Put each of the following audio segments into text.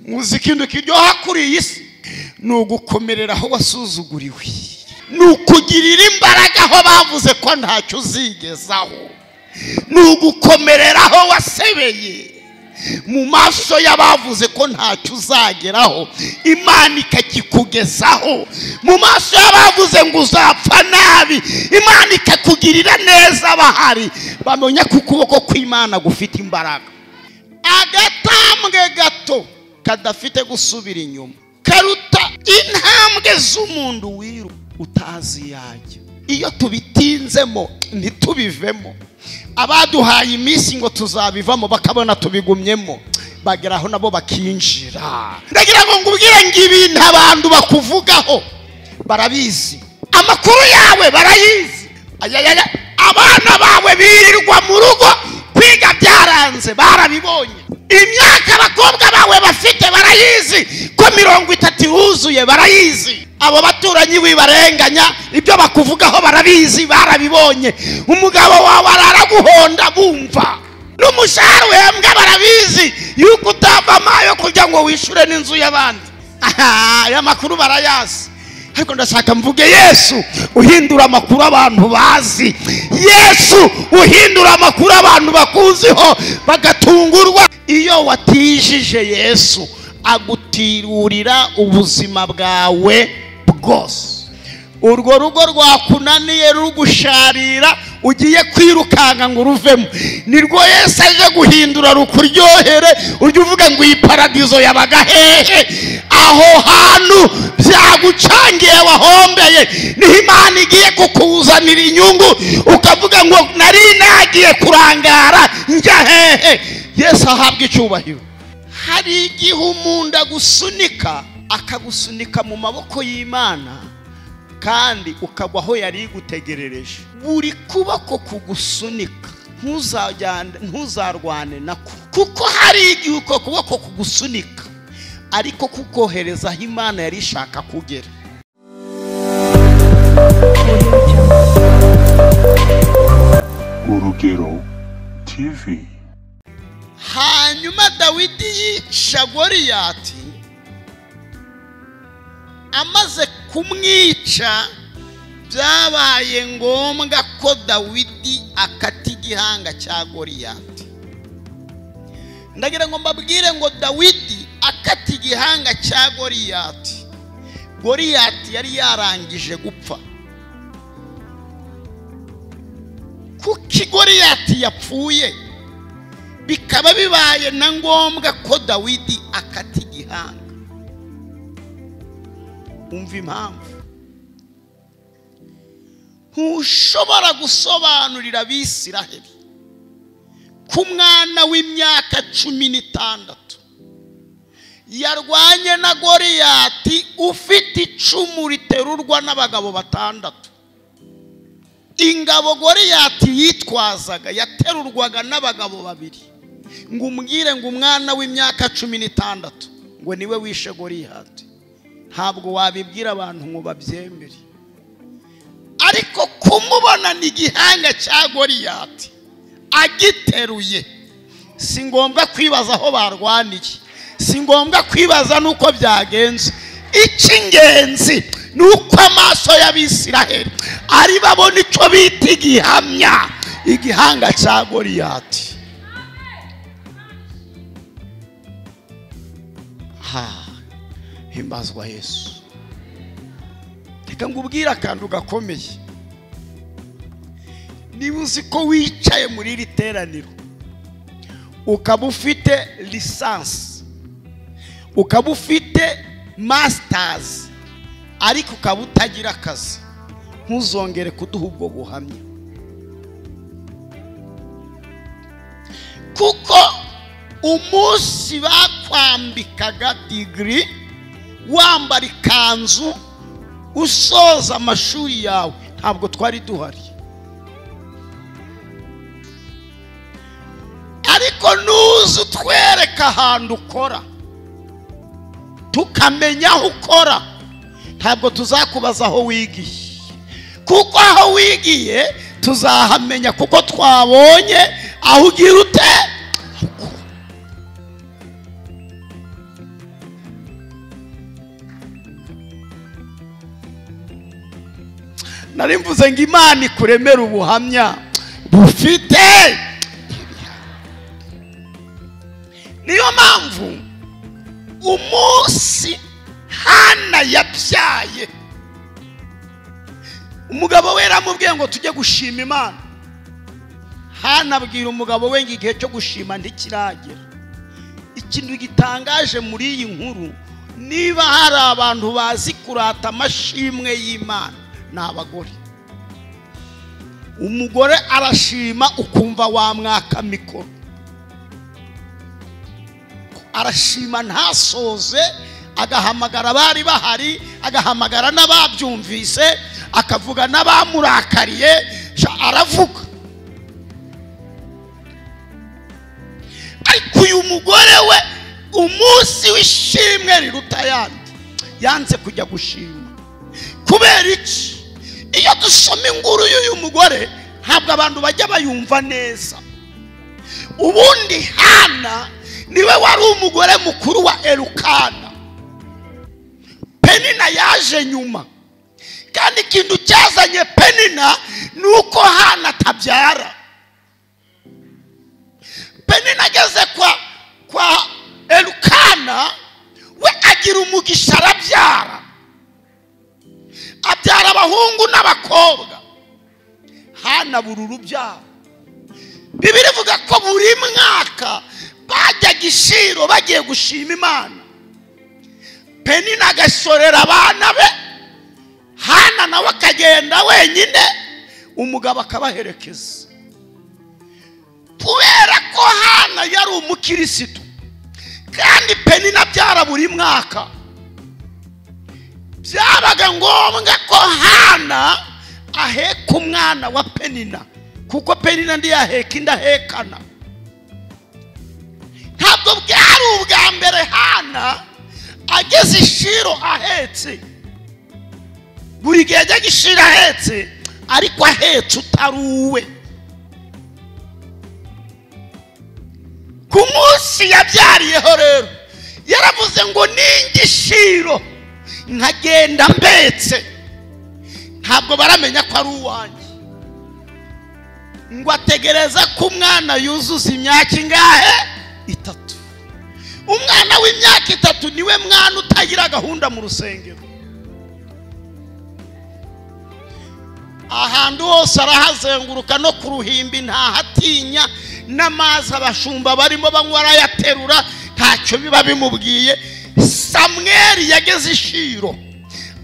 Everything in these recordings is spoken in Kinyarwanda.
muzi ikintu kiryoha kuri iyi si ni ugukomerera aho wasuzuguriwe, ni ukugirira imbaraga aho bavuze ko ntacyo uzigezaho, ni ugukomerera aho wasebeye mu maso y'abavuze ko ntacyo uzageraho, Imana ikakikugezaho. Mu maso y'abavuze ngo uzapfa nabi, Imana ikakugirira neza. Bahari bamenya ko ukuboko kw'Imana gufite imbaraga. Agatambwe gato kadafite gusubira inyuma karuta intambwe z'umuntu wiru utazi yajya. Iyo tubitinzemo ntitubivemo, abaduhaye iminsi ngo tuzabivamo bakabona tubigumyemo, bageraho nabo bakinjira. Ndagira ngo ngubwire ngo ibintu abantu bakuvugaho barabizi, amakuru yawe barayizi. Abana bawe birirwa mu rugo kwiga byaranze barabibonye, imyaka abakobwa bawe bafite barayizi, ko 30 yuzuye barayizi. Abo baturanyi wibarenganya ibyo bakuvugaho barabizi, barabibonye. Umugabo wawe araraguhonda bumva, n'umushahara wembwa barabizi yuko utavamayo kugira ngo wishure n'inzu y'abandi. Aya makuru barayazi. Ariko ndashaka mvuge Yesu uhindura amakuru abantu bazi, Yesu uhindura amakuru abantu bakuziho bagatungurwa. Iyo watijije Yesu agutirurira ubuzima bwawe bwose. Urwo rugo rwakunaniye rugusharira ugiye kwirukanga ngo uruvemo, nirwo Yesu aje guhindura rukuryohere. Ujye uvuga ngo iyi paradizo yabaga hehe? Aho hantu byagucangiye wahombeye niho Imana igiye kukuzanira inyungu, ukavuga ngo nari nagiye kurangara njya hehe? Yesu ahabwa icyubahiro. Hari igihe umuntu agusunika, akagusunika mu maboko y'Imana, kandi ukagwa aho yari gutegerereje. Buri kuboko kugusunika ntuzarwane nako, kuko hari igihe uko kuboko kugusunika ariko kukohereza aho Imana yari ishaka kugera. Urugero TV. Hanyuma Dawidi yica Goliyati, amaze kumwica byabaye ngombwa ko Dawidi akata igihanga cya Goliyati. Ndagira ngo mbabwire ngo Dawidi akata igihanga cya Goliyati, Goliyati yari yarangije gupfa. Kuki Goliyati yapfuye, bikaba bibaye na ngombwa ko Dawidi akata igihanga. Umva impamvu. Ntushobora gusobanurira Abisiraheli ku mwana w'imyaka 16 yarwanye na Goliyati ufite icumu riterurwa n'abagabo 6. Ingabo Goliyati yitwazaga yaterurwaga n'abagabo 2. Ngo umbwire ngo umwana w'imyaka 16 ngo niwe wishe Goliyati, ntabwo wabibwira abantu ngo babyemere. Ariko kumubona ni igihanga cya Goliyati agiteruye, si ngombwa kwibaza aho barwaniye, si ngombwa kwibaza nuko byagenze. Icy'ingenzi ni uko amaso y'Abisiraheli ari babona icyo bita igihamya, igihanga cya Goliyati. Himbazwa Yesu. Reka ngubwira akantu gakomeye. Niba uzi ko wicaye muri iri teraniro ukaba ufite lisansi, ukaba ufite masters, ariko ukaba utagira akazi, ntuzongere kuduha ubwo buhamya. Kuko umunsi bakwambikaga degree, wambara ikanzu, usoza amashuri yawe, ntabwo twari duhari. Ariko nuzi twereka ahantu ukora, tukamenya aho ukora, ntabwo tuzakubaza aho wigiye, kuko aho wigiye tuzahamenya, kuko twabonye aho ugira ute. nari mvuze ngo Imana ikuremera ubuhamya bufite. Niyo mpamvu umunsi Hana yabyaye, umugabo we yaramubwiye ngo tujye gushima Imana. Hana abwira umugabo we ngo igihe cyo gushima ntikiragera. Ikintu gitangaje muri iyi nkuru, niba hari abantu bazi kurata amashimwe y'Imana ni abagore. Umugore arashima ukumva wamwaka mikoro, arashima ntasoze, agahamagara abari bahari, agahamagara n'ababyumvise, akavuga n'abamurakariye, aravuga. Ariko uyu mugore we umunsi w'ishimwe riruta yandi yanze kujya gushima. Kubera iki? Iyo dusoma inkuru y'uyu mugore ntabwo abantu bajya bayumva neza. Ubundi Hana niwe wari umugore mukuru wa Elukana. Penina yaje nyuma, kandi ikintu cyazanye Penina nuko Hana atabyara. Penina ageze kwa Elukana, we agira umugisha, arabyara. Abyara abahungu n'abakobwa. Hana buri urubyaro. Bibiri ivuga ko buri mwaka bajyaga i Shilo bagiye gushima Imana. Penina agashorera abana be, Hana nawe akagenda wenyine, umugabo akabaherekeza. Kubera ko Hana yari umukirisitu kandi Penina abyara buri mwaka, byabaga ngombwa ko Hana aheka umwana wa Penina, kuko Penina ndi yaheka indahekana. Ntabwo bwari ubwa mbere Hana ageze i Shilo ahetse. Buri gihe ajyaga i Shilo ahetse, ariko ahetse utari uwe. Ku munsi yabyariyeho rero yaravuze ngo ninjye i Shilo nkagenda mbetse, ntabwo baramenya ko ari uwanjye. Ngo ategereza ko umwana yuzuza imyaka ingahe? 3. Umwana w'imyaka 3 niwe mwana utagira gahunda mu rusengero. Ahantu hose arahazenguruka, no ku ruhimbi ntahatinya, n'amazi abashumba barimo banywa arayaterura, ntacyo biba bimubwiye. Samweli yageze i Shilo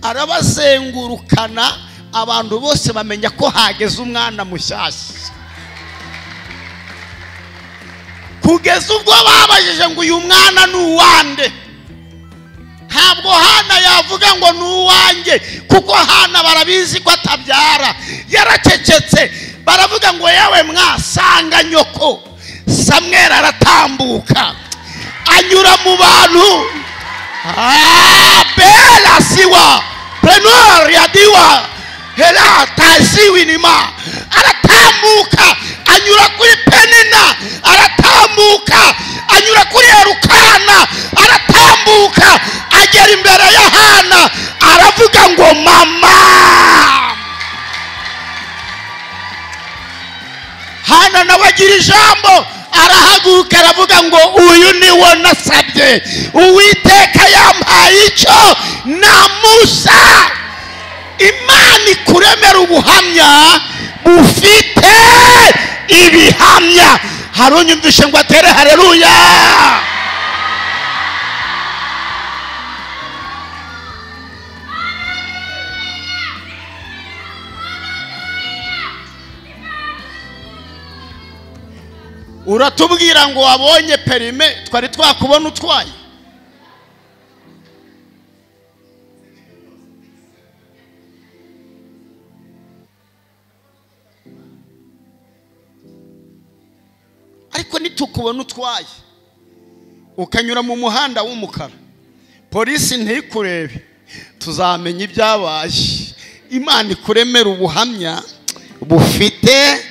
arabazengurukana, abantu bose bamenya ko hageze umwana mushyashya. Kugeza ubwo babajije ngo uyu mwana ni uwande. Ntabwo Hana yavuga ngo ni uwanjye, kuko Hana barabizi ko atabyara. Yaracecetse, baravuga ngo yewe mwasanga nyoko. Samweli aratambuka anyura mu bantu, bela siwa prenor yadiwa hela taziwi nima. Aratambuka anyura kuri Penina, aratambuka anyura kuri Elukana, aratambuka agera imbere ya Hana, aravuga ngo mama. Hana nawe agira ijambo, arahaguruka aravuga ngo uyu niwo nasabye, Uwiteka yampaye icyo namusa. Imana ikuremera ubuhamya bufite ibihamya. Harunyumvishe ngo atere haleluya. Uratubwira ngo wabonye perime, twari twakubona utwaye. Ariko nitukubona utwaye ukanyura mu muhanda w'umukara, polisi ntikurebe, tuzamenya ibyabaye. Imana ikuremera ubuhamya bufite.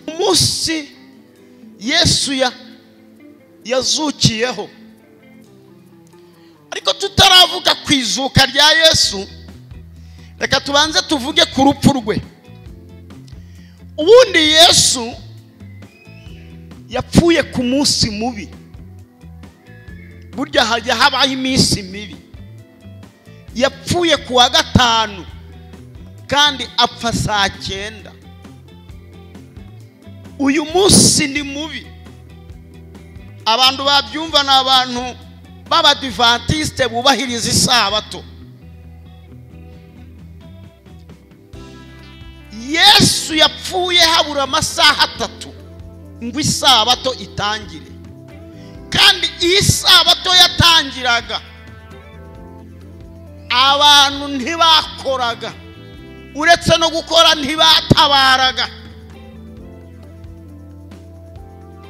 Umunsi Yesu yazukiyeho, tutaravuga ku izuka rya Yesu, reka tubanze tuvuge ku rupfu rwe. Ubundi Yesu yapfuye ku munsi mubi. Burya hajya habaho iminsi mibi. Yapfuye ku wa gatanu kandi apfa saa 9. Uyu munsi ni mubi. Abantu babyumva na abantu b'Abadiventiste bubahiriza isabato. Yesu yapfuye habura amasaha 3 ngo isabato itangire. Kandi iyi sabato yatangiraga abantu ntibakoraga, uretse no gukora ntibatabaraga.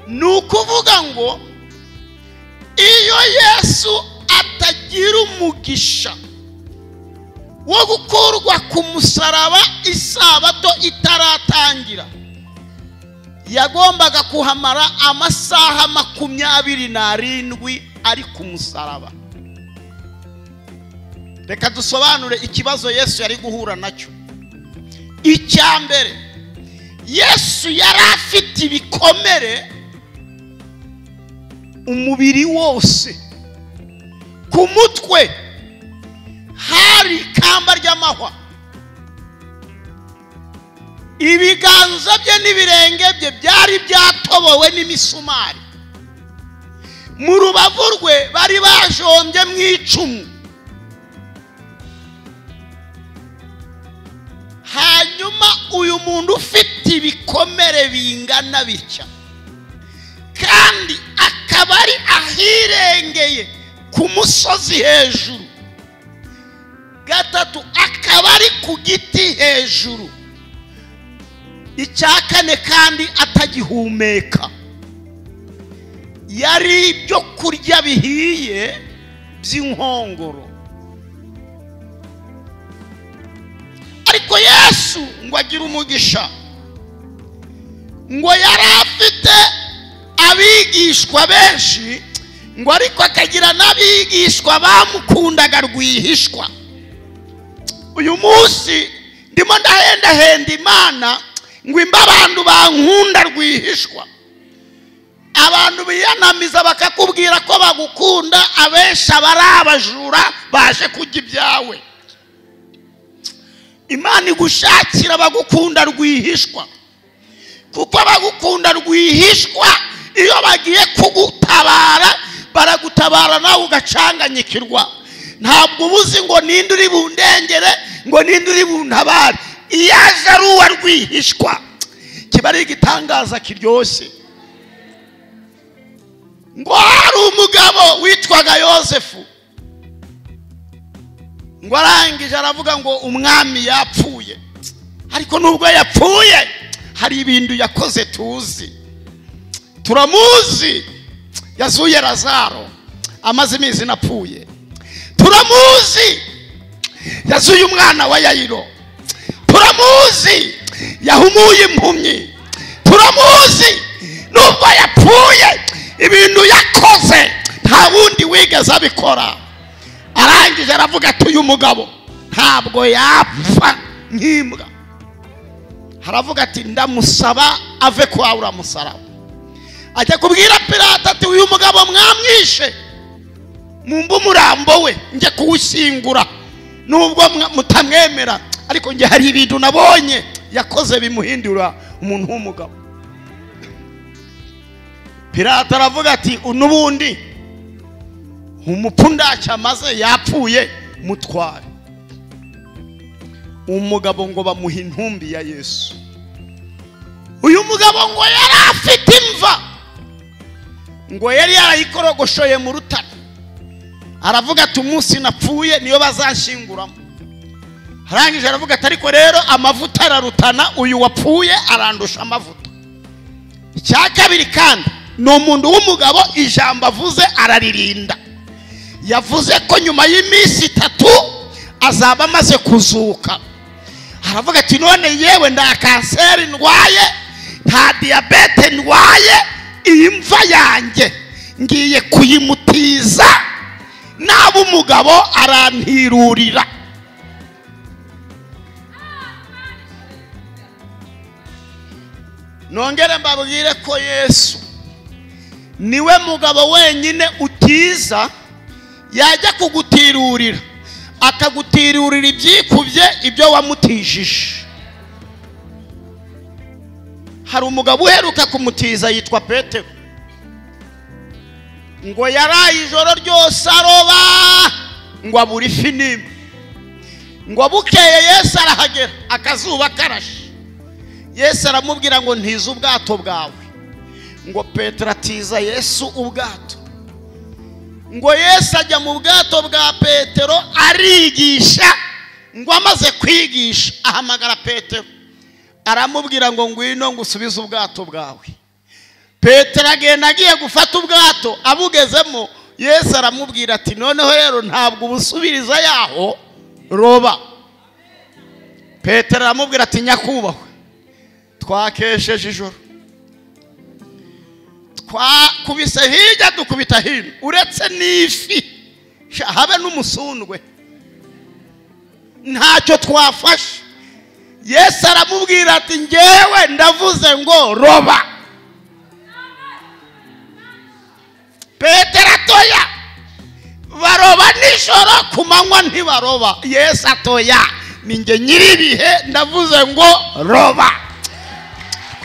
Nukuvuga ngo iyo Yesu atagira umugisha wo gukurwa ku musaraba isabato itaratangira, yagombaga kuhamara amasaha 27 ari ku musaraba. Reka dusobanure ikibazo Yesu yari guhura nacyo. Icyambere, Yesu yari afite ibikomere umubiri wose. Ku mutwe hari ikamba ry'amahwa, ibiganza bye n'ibirenge bye byari byatobowe n'imisumari. Mu rubavu rwe bari bajombye mu icumu. Hanyuma uyu muntu ufite ibikomere bingana bitya, kandi akaba ari ahirengeye ku musozi hejuru, gatatu akaba ari ku giti hejuru, icyakane kandi atagihumeka. Yari ibyo kurya bihiye by'inkongoro. Ariko Yesu ngo agira umugisha, ngo yari afite abigishwa benshi, ngo ariko akagira n'abigishwa bamukundaga rwihishwa. Uyu munsi ndimo ndahenda Imana ngo imba abantu bankunda rwihishwa. Abantu biyanamiza bakakubwira ko bagukunda, abenshi abari abajura baje kujya ibyawe. Imana igushakira bagukunda rwihishwa, kuko bagukunda rwihishwa iyo bagiye kugutabara baragutabara nawe ugacanganyikirwa. Ntabwo ubuzi ngo ninde uri bundengere, ngo ninde uri buntabare. Iyo aje ari uwa rwihishwa kiba ari igitangaza kiryoshye. Ngo hari umugabo witwaga Yosefu, ngo arangije aravuga ngo umwami yapfuye. Ariko nubwo yapfuye hari ibintu yakoze tuzi. Turamuzi, yazuye Lazaro amaze iminsi napfuye. Turamuzi, yazuye umwana wa Yayiro. Turamuzi, yahumuye impumyi. Turamuzi, nubwo yapfuye ibintu yakoze nta wundi wigeze abikora. Arangije aravuga ati uyu mugabo ntabwo yapfa nk'imbwa. Haravuga ati ndamusaba ave kwa uramusaraba. Ajya kubwira Pilato ati uyu mugabo mwamwishe, mumbe umurambo we nje kuwushyingura nubwo mutamwemera, ariko nge hari ibintu nabonye yakoze bimuhindura umuntu w'umugabo. Pilato aravuga ati unubundi umupfundacha maze yapfuye mutware. Umugabo ngo bamuha intumbi ya Yesu. Uyu mugabo ngo yari afite imva, ngo yari yarayikorogoshoye mu rutare. Aravuga ati umunsi napfuye niyo bazanshinguramo. Harangije aravuga ati ariko rero amavuta ararutana, uyu wapfuye arandusha amavuta. Icya kabiri kandi ni umuntu w'umugabo ijambo avuze araririnda. Yavuze ko nyuma y'iminsi 3 azaba amaze kuzuka. Aravuga ati none yewe nda kanseri ndwaye, nta diabete ndwaye, iyi mva yanjye ngiye kuyimutiza naba umugabo arantirurira. Nongere mbabwire ko Yesu niwe mugabo wenyine utiza yajya kugutirurira akagutirurira ibyikubye ibyo wamutijije. Hari umugabo uheruka kumutiza yitwa Petero, ngo yaraye ijoro ryose aroba ngo abura ifi n'imwe, ngo bukeye Yesu arahagera akazuba karashe. Yesu aramubwira ngo ntiza ubwato bwawe. Ngo Petero atiza Yesu ubwato. Ngo Yesu ajya mu bwato bwa Petero arigisha. Ngo amaze kwigisha ahamagara Petero aramubwira ngo ngwino ngusubize ubwato bwawe. Petero agenda agiye gufata ubwato, abugezemo Yesu aramubwira ati noneho rero ntabwo ubusubiriza yaho roba. Petero aramubwira ati nyakubahwa, twakesheje ijoro, twakubise hirya dukubita hino, uretse n'ifi habe n'umusundwe ntacyo twafashe. Yesu aramubwira ati njyewe ndavuze ngo roba. Petero atoya, baroba nijoro ku manywa ntibaroba. Yesu atoya, ninjye nyiribihe ndavuze ngo roba.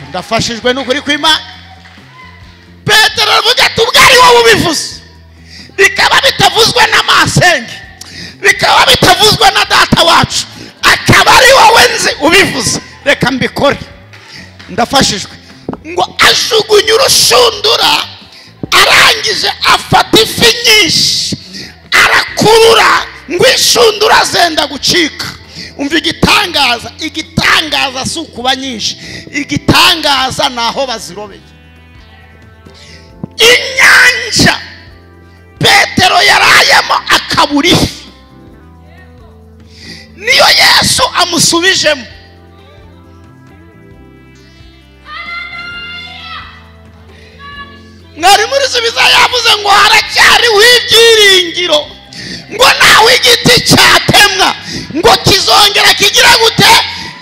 Ndafashijwe n'ukuri kw'Imana. Petero aravuga ati ubwo ari wowe ubivuze, bikaba bitavuzwe n'amasenge, bikaba bitavuzwe na data wacu, akaba ari wowe nzi ubivuze, reka mbikore. Ndafashijwe. Ngo ajugunye urushundura, arangije afata ifi nyinshi arakurura, ngo inshundura zenda gucika. Umva igitangaza, igitangaza si ukuba nyinshi, igitangaza naho bazirobeye. Inyanja Petero yarayemo akabura ifi, niyo Yesu amusubijemo. Mwari muri subiza yavuze ngo haracyariho ibyiringiro, ngo nawe igiti cyatemwa ngo kizongera kigira gute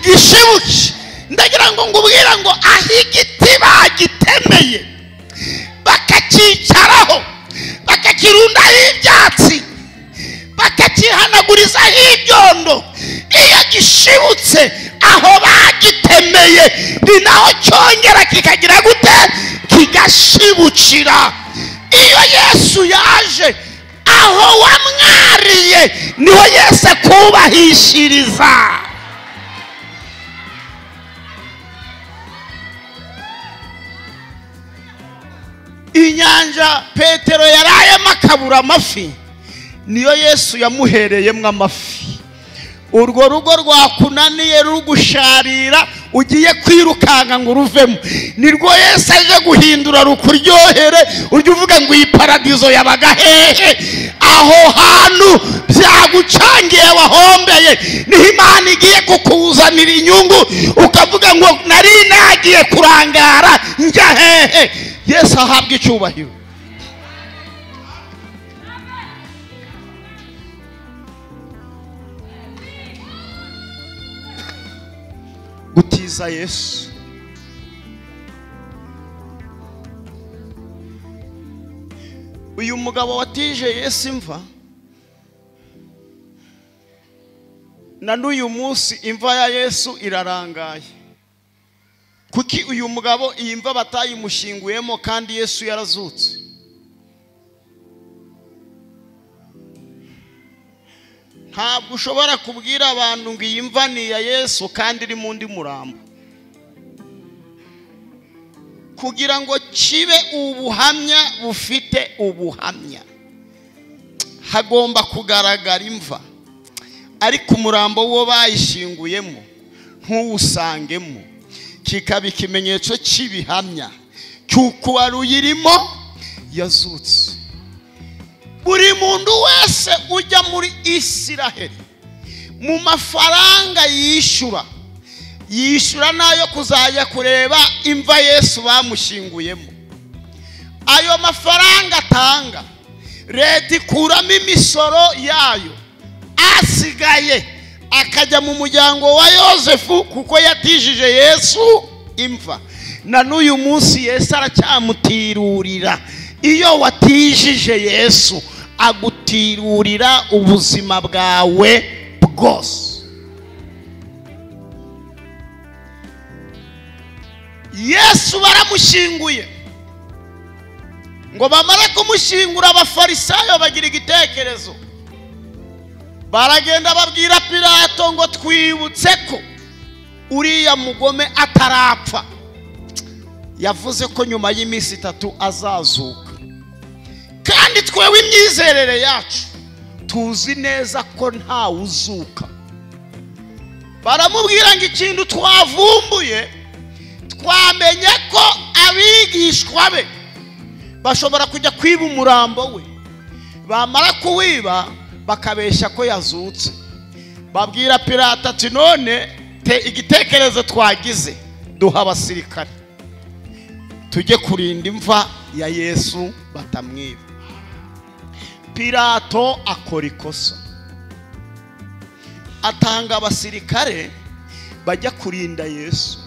gishibuke. Ndagira ngo ngubwira ngo aho igiti bagitemeye bakakicaraho, bakakirundaho ibyatsi, bakakihanagurizaho ibyondo, iyo gishibutse aho bagitemeye ni naho cyongera kikagira gute kigashibukira. Iyo Yesu yaje aho wamwariye niho Yesu akubahishiriza. Inyanja Petero yarayemo akabura amafi, niyo Yesu yamuhereyemo amafi. Urwo rugo rwakunaniye rugusharira ugiye kwirukanka ngo uruvemo, nirwo Yesu aje guhindura rukuryohere, ujye uvuga ngo iyi paradizo yabaga hehe. Aho hantu byagucangiye wahombeye niho Imana igiye kukuzanira inyungu, ukavuga ngo nari nagiye kurangara njya hehe. Yesu ahabwa icyubahiro. Gutiza Yesu. Uyu mugabo watije Yesu imva, na n'uyu munsi imva ya Yesu irarangaye. Kuki uyu mugabo iyi mva batayimushinguyemo kandi Yesu yarazutse? Ntabwo ushobora kubwira abantu ngo iyi mva ni ya Yesu kandi iri mu ndi murambo. Kugira ngo kibe ubuhamya bufite ubuhamya, hagomba kugaragara imva, ariko umurambo wo bayishinguyemo ntuwusangemo, kikaba ikimenyetso cy'ibihamya cy'uko wari uyirimo yazutse. Buri muntu wese ujya muri Isiraheli mu mafaranga yishyura nayo kuzajya kureba imva Yesu bamushinguyemo. Ayo mafaranga atanga leta ikuramo imisoro yayo, asigaye akajya mu muryango wa Yosefu kuko yatijije Yesu imva. Na n'uyu munsi Yesu aracyamutirurira. Iyo watijije Yesu agutirurira ubuzima bwawe bwose. Yesu baramushyinguye, ngo bamara kumushyingura abafarisayo bagira igitekerezo, baragenda babwira Pilato ngo twibutse ko uriya mugome atarapfa, yavuze ko nyuma y'iminsi 3 azazuka, kandi twewe imyizerere yacu tuzi neza ko nta uzuka. Baramubwira ngo ikintu twavumbuye, twamenye ko abigishwa be bashobora kujya kwiba umurambo we, bamara kuwiba bakabeshya ko yazutse. Babwira Pilato ati none igitekerezo twagize, duha abasirikare tujye kurinda imva ya Yesu batamwiba. Pilato akora ikosa, atanga abasirikare bajya kurinda Yesu.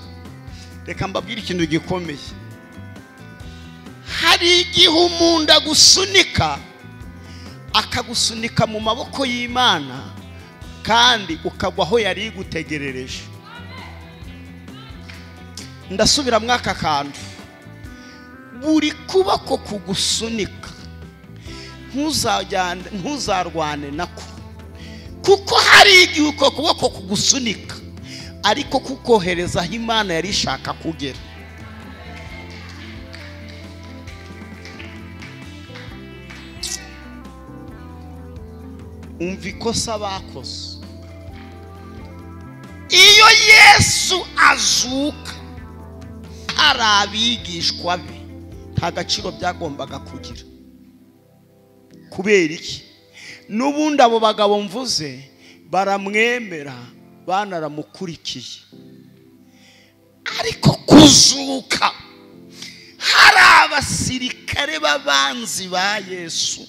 Reka mbabwire ikintu gikomeye, hari igihe umuntu agusunika, akagusunika mu maboko y'Imana, kandi ukagwa aho yari gutegerereje. Ndasubira mwaka kantu, buri kuboko kugusunika ntuzarwane nako, kuko hari igihe uko kuboko kugusunika ariko kukohereza aho Imana yari ishaka kugera. Umva ikosa bakoze. Iyo Yesu azuka, hari abigishwa be nta gaciro byagombaga kugira. Kubera iki? N'ubundi abo bagabo mvuze baramwemera, banaramukurikiye, ariko kuzuka hari abasirikare b'abanzi ba Yesu,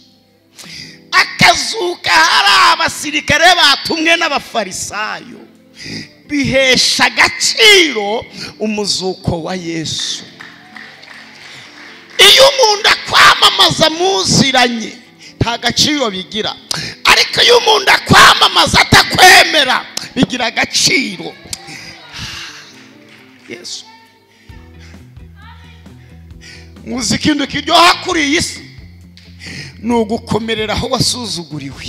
akazuka hari abasirikare batumwe n'abafarisayo, bihesha agaciro umuzuko wa Yesu. Iyo umuntu akwamamaza muziranye nta gaciro bigira, ariko iyo umuntu akwamamaza atakwemera bigira agaciro. Yesu muzi ikintu kiryoha kuri iyi si, ni ugukomerera aho wasuzuguriwe,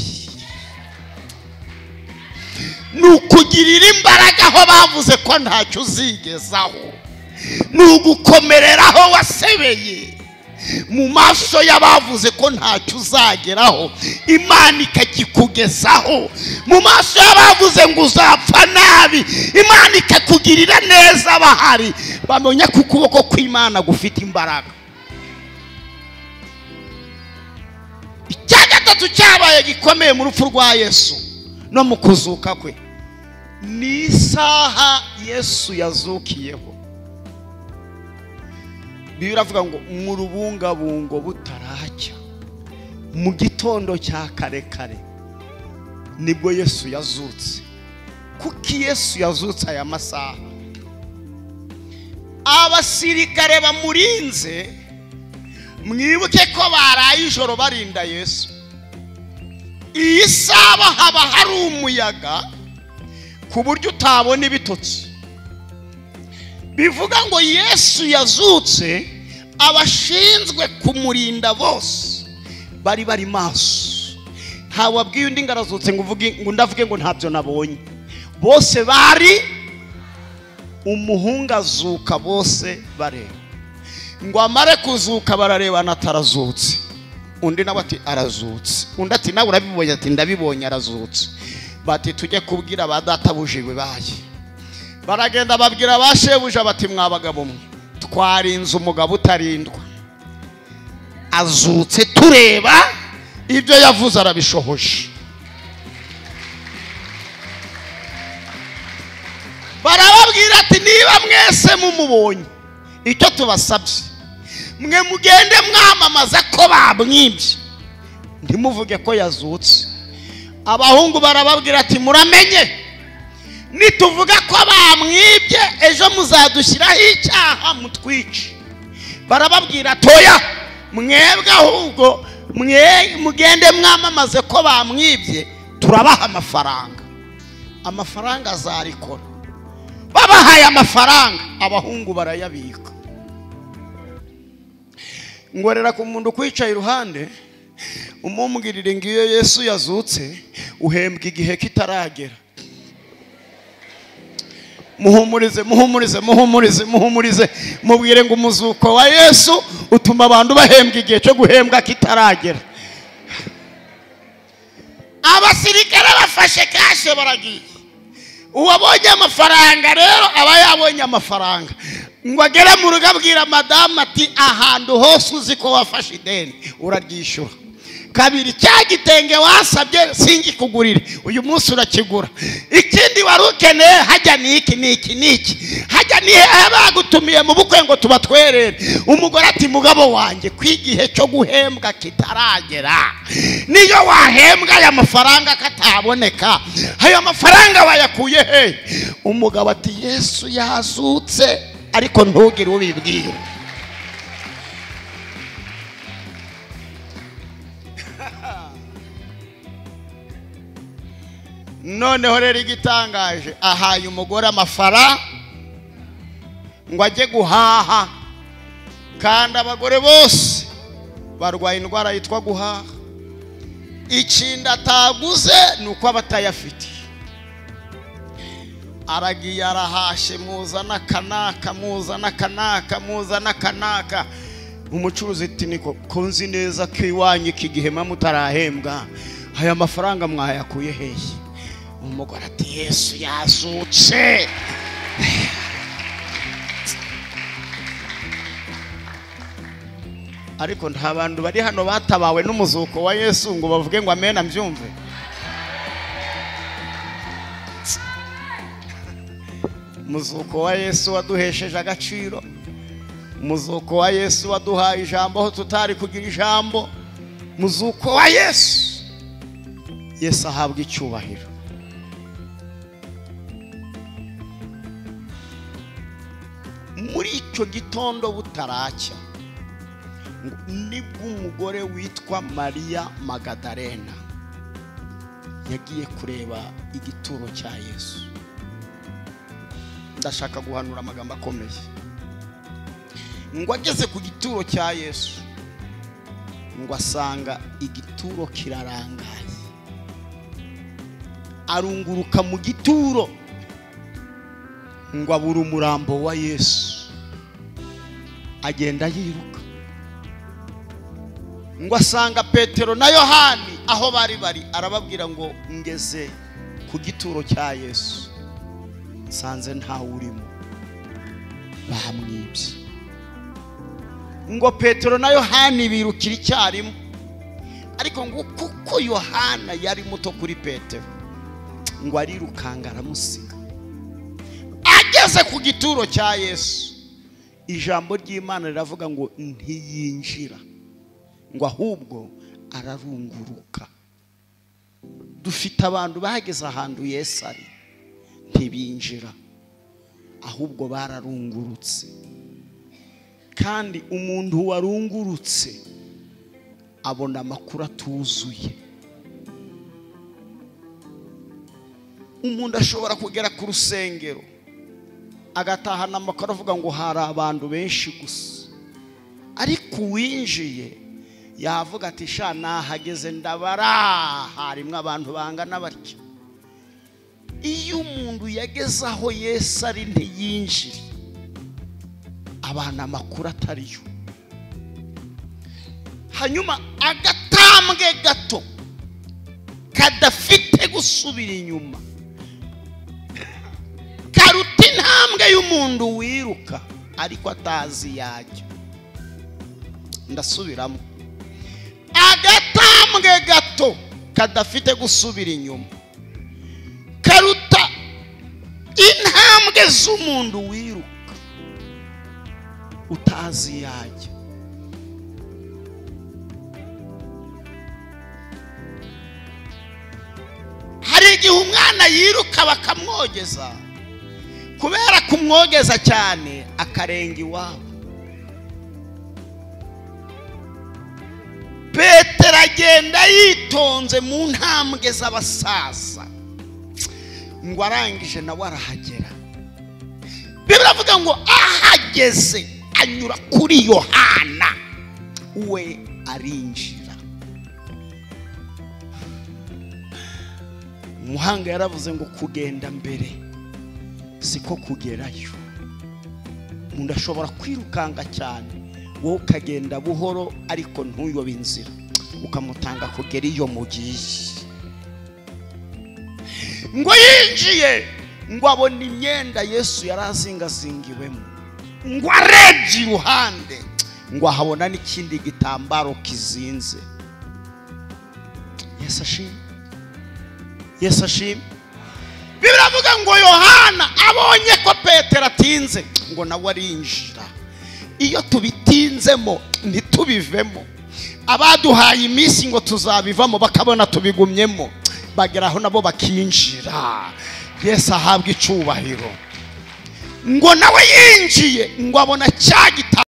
ni ukugirira imbaraga aho bavuze ko ntacyo uzigezaho, ni ugukomerera aho wasebeye mu maso y'abavuze ko ntacyo uzageraho, Imana ikakikugezaho. Mu maso y'abavuze ngo uzapfa nabi, Imana ikakugirira neza. Bahari bamenya ko ukuboko kw'Imana gufite imbaraga. Icya gatatu cyabaye gikomeye mu rupfu rwa Yesu no mu kuzuka kwe, ni isaha Yesu yazukiyeho. Bibiri avuga ngo mu rubungabungo butaracya, mu gitondo cya kare kare nibwo Yesu yazutse. Kuki Yesu yazutse aya masaha? Abasirikare bamurinze, mwibuke ko baraye ijoro barinda Yesu. Iyi saha haba hari umuyaga ku buryo utabona ibitotsi. Bivuga ngo Yesu yazutse, abashinzwe kumurinda bose bari maso. Ntawabwiye undi ngarazutse ngo ndavuge ngo ntabyo nabonye. Bose bari, umuhungu azuka bose bareba. Ngo amare kuzuka bararebana atarazutse. Undi nawe ati arazutse. Undi ati nawe urabibonye? Ati ndabibonye arazutse. Bati tujye kubwira ba databuje baye. Baragenda babwira bashebuje bati mwabagabo mwe, twarinze umugabo utarindwa, azutse tureba ibyo yavuze arabishohoje. Barababwira ati niba mwese mumubonye, icyo tubasabye mwe mugende mwamamaza ko bamwibye, ntimuvuge ko yazutse. Abahungu barababwira ati muramenye nituvuga ko bamwibye ejo muzadushyiraho icyaha mutwice. Barababwira toya, mwebwe ahubwo mugende mwamamaze ko bamwibye, turabaha amafaranga. Amafaranga azarikora. Babahaye amafaranga, abahungu barayabika. Ngorera ku muntu kwicaye iruhande, umumubwirire ngiyo Yesu yazutse, uhembwa igihe kitaragera. Muhumurize, muhumurize, muhumurize, muhumurize, mubwire ngo umuzuko wa Yesu utuma abantu bahembwa igihe cyo guhembwa kitaragera. Abasirikare bafashe kashe baragiye. Uwabonye amafaranga rero aba yabonye amafaranga. Ngo agere mu rugo abwira madamu ati ahantu hose uzi ko wafashe ideni uraryishyura. Kabiri, cya gitenge wasabye singikugurire, uyu munsi urakigura. Ikindi wari ukeneye hajya niki niki niki, hajya nihe bagutumiye mu bukwe ngo tubatwerere. Umugore ati mugabo wanjye kwigihe cyo guhembwa kitaragera, niyo wahembwa aya mafaranga kataboneka, ayo mafaranga wayakuye he? Umugabo ati Yesu yazutse, ariko ntugire ubibwira. Noneho rero igitangaje, ahaye umugore amafaranga ngo ajye guhaha, kandi abagore bose barwaye indwara yitwa guhaha. Ikindi ataguze nuko abatayafite. Aragiye arahashe, muzana kanaka, muzana kanaka, muzana kanaka. Umucuruzi ati niko konzi neza ko iwanyu iki gihe mutarahembwa, aya mafaranga mwayakuye hehe? Umugore ati Yesu yazutse. Ariko nta bantu bari hano batabawe n'umuzuko wa Yesu ngo bavuge ngo amen ambyumve. Umuzuko wa Yesu waduhesheje agaciro. Umuzuko wa Yesu waduhaye ijambo aho tutari kugira ijambo. Umuzuko wa Yesu, Yesu ahabwa icyubahiro. Muri icyo gitondo butaracya, nibwo umugore witwa Mariya Magadalena yagiye kureba igituro cya Yesu. Ndashaka guhanura amagambo akomeye. Ngo ageze ku gituro cya Yesu, ngo asanga igituro kirarangaye. Arunguruka mu gituro, ngo abura umurambo wa Yesu. Agenda yiruka, ngo asanga Petero na Yohani aho bari, arababwira ngo ngeze ku gituro cya Yesu, nsanze ntawe urimo, bamwibye. Ngo Petero na Yohani birukira icyarimwe, ariko ngo kuko Yohana yari muto kuri Petero, ngo arirukanga aramusiga. Ageze ku gituro cya Yesu, ijambo ry'Imana riravuga ngo ntiyinjira, ngo ahubwo ararunguruka. Dufite abantu bahageze ahantu Yesu ari, ntibinjira, ahubwo bararungurutse. Kandi umuntu warungurutse abona amakuru atuzuye. Umuntu ashobora kugera ku rusengero agatahana amakuru avuga ngo hari abantu benshi gusa, ariko uwinjiye yavuga ati sha nahageze ndabara harimo abantu bangana batyo. Iyo umuntu yageze aho Yesu ari ntiyinjire, abana amakuru atariyo. Hanyuma agatambwe gato kadafite gusubira inyuma karuta intambwe y'umuntu wiruka ariko atazi yajya. Ndasubiramo, agatambwe gato kadafite gusubira inyuma karuta intambwe z'umuntu wiruka utazi yajya. igihe umwana yiruka bakamwogeza, kubera kumwogeza cyane akarenga iwabo. Petero agenda yitonze mu ntambwe z'abasaza, ngo arangije nawe arahagera. Bibiri avuga ngo ahageze anyura kuri Yohana, we arinjira. Umuhanga yaravuze ngo kugenda mbere siko kugerayo. Umuntu ashobora kwirukanga cyane, wowe ukagenda buhoro ariko ntuyobe inzira, ukamutanga kugera iyo mugiye. Ngo yinjiye, ngo abona imyenda Yesu yarazingazingiwemo, ngo arebye iruhande, ngo ahabona n'ikindi gitambaro kizinze. Yesu ashimwe, Yesu ashimwe. Bibiri avuga ngo Yohana abonye ko Petero atinze, ngo nawe arinjira. Iyo tubitinzemo ntitubivemo. Abaduhaye iminsi ngo tuzabivamo bakabona tubigumyemo, bageraho nabo bakinjira. Yesu ahabwa icubahiro. Ngo nawe yinjiye, ngo abona cya